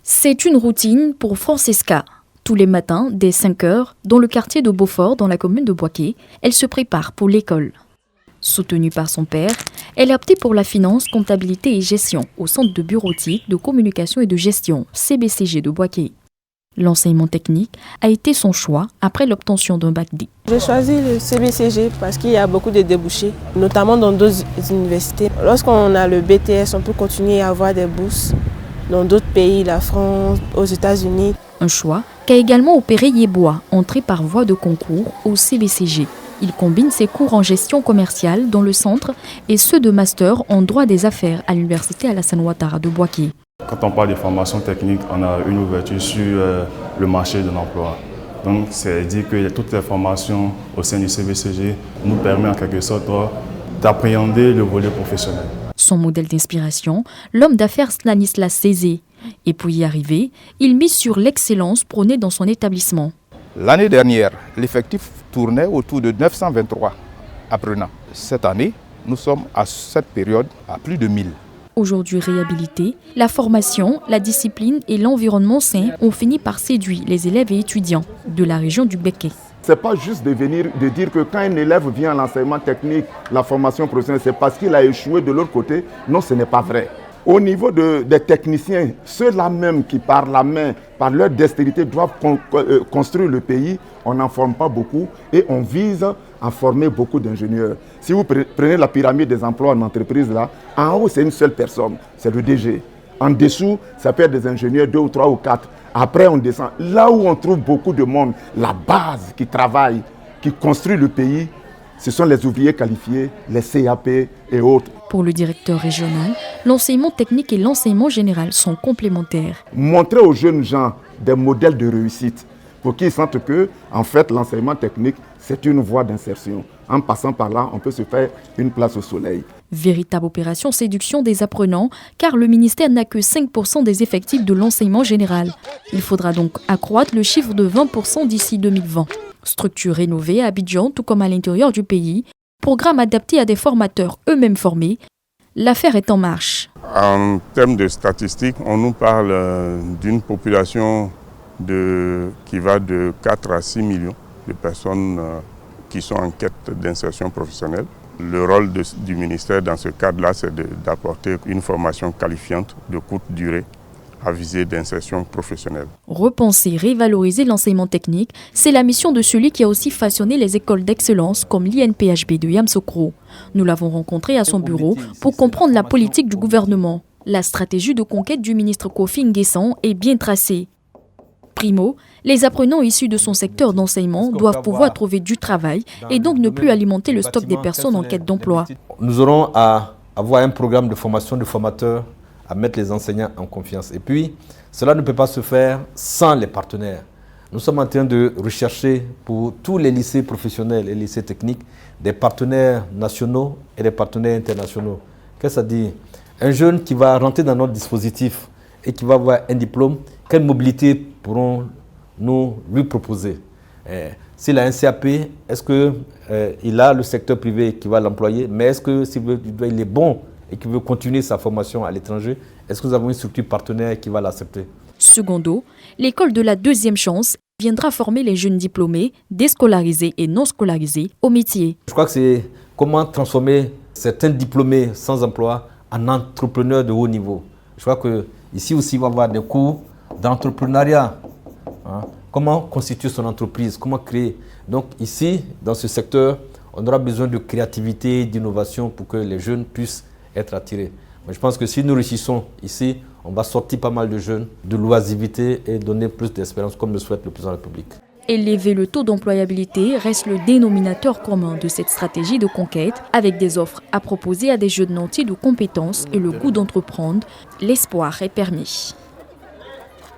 C'est une routine pour Francesca. Tous les matins, dès 5 heures, dans le quartier de Beaufort, dans la commune de Boaké, elle se prépare pour l'école. Soutenue par son père, elle a opté pour la finance, comptabilité et gestion au Centre de bureautique, de communication et de gestion, CBCG de Boaké. L'enseignement technique a été son choix après l'obtention d'un bac D. J'ai choisi le CBCG parce qu'il y a beaucoup de débouchés, notamment dans d'autres universités. Lorsqu'on a le BTS, on peut continuer à avoir des bourses dans d'autres pays, la France, aux États-Unis. Un choix qu'a également opéré Yeboah, entré par voie de concours au CBCG. Il combine ses cours en gestion commerciale dans le centre et ceux de master en droit des affaires à l'université Alassane Ouattara de Boaké. Quand on parle de formation technique, on a une ouverture sur le marché de l'emploi. Donc, c'est dire que toutes les formations au sein du CBCG nous permettent en quelque sorte d'appréhender le volet professionnel. Son modèle d'inspiration, l'homme d'affaires Stanislas Cézé. Et pour y arriver, il mise sur l'excellence prônée dans son établissement. L'année dernière, l'effectif tournait autour de 923 apprenants. Cette année, nous sommes à cette période à plus de 1000. Aujourd'hui réhabilités, la formation, la discipline et l'environnement sain ont fini par séduire les élèves et étudiants de la région du Béké. Ce n'est pas juste de dire que quand un élève vient à l'enseignement technique, la formation professionnelle, c'est parce qu'il a échoué de l'autre côté. Non, ce n'est pas vrai. Au niveau des techniciens, ceux-là même qui par la main, par leur dextérité, doivent construire le pays, on n'en forme pas beaucoup et on vise à former beaucoup d'ingénieurs. Si vous prenez la pyramide des emplois en entreprise, là, en haut, c'est une seule personne, c'est le DG. En dessous, ça peut être des ingénieurs, 2 ou 3 ou 4. Après, on descend. Là où on trouve beaucoup de monde, la base qui travaille, qui construit le pays, ce sont les ouvriers qualifiés, les CAP et autres. Pour le directeur régional, l'enseignement technique et l'enseignement général sont complémentaires. Montrer aux jeunes gens des modèles de réussite pour qu'ils sentent que, en fait, l'enseignement technique, c'est une voie d'insertion. En passant par là, on peut se faire une place au soleil. Véritable opération séduction des apprenants, car le ministère n'a que 5% des effectifs de l'enseignement général. Il faudra donc accroître le chiffre de 20% d'ici 2020. Structure rénovée à Abidjan, tout comme à l'intérieur du pays, programme adapté à des formateurs eux-mêmes formés, l'affaire est en marche. En termes de statistiques, on nous parle d'une population qui va de 4 à 6 millions de personnes qui sont en quête d'insertion professionnelle. Le rôle du ministère dans ce cadre-là, c'est d'apporter une formation qualifiante de courte durée à visée d'insertion professionnelle. Repenser, révaloriser l'enseignement technique, c'est la mission de celui qui a aussi façonné les écoles d'excellence comme l'INPHB de Yamoussoukro. Nous l'avons rencontré à son bureau pour comprendre la politique du gouvernement. La stratégie de conquête du ministre Kofi Nguessan est bien tracée. Primo, les apprenants issus de son secteur d'enseignement doivent pouvoir trouver du travail et donc ne plus alimenter le stock des personnes en quête d'emploi. Nous aurons à avoir un programme de formation de formateurs, à mettre les enseignants en confiance. Et puis, cela ne peut pas se faire sans les partenaires. Nous sommes en train de rechercher pour tous les lycées professionnels et lycées techniques des partenaires nationaux et des partenaires internationaux. Qu'est-ce que ça dit? Un jeune qui va rentrer dans notre dispositif et qui va avoir un diplôme, quelle mobilité pourrons-nous lui proposer? S'il a un CAP, est-ce qu'il a le secteur privé qui va l'employer? Mais est-ce que s'il est bon et qui veut continuer sa formation à l'étranger, est-ce que nous avons une structure partenaire qui va l'accepter? Secondo, l'école de la deuxième chance viendra former les jeunes diplômés, déscolarisés et non scolarisés au métier. Je crois que c'est comment transformer certains diplômés sans emploi en entrepreneurs de haut niveau. Je crois qu'ici aussi, il va y avoir des cours d'entrepreneuriat. Comment constituer son entreprise, comment créer. Donc ici, dans ce secteur, on aura besoin de créativité, d'innovation pour que les jeunes puissent être attirés. Mais je pense que si nous réussissons ici, on va sortir pas mal de jeunes de l'oisiveté et donner plus d'espérance comme le souhaite le président de la République. Élever le taux d'employabilité reste le dénominateur commun de cette stratégie de conquête, avec des offres à proposer à des jeunes nantis de compétences et le goût d'entreprendre. L'espoir est permis.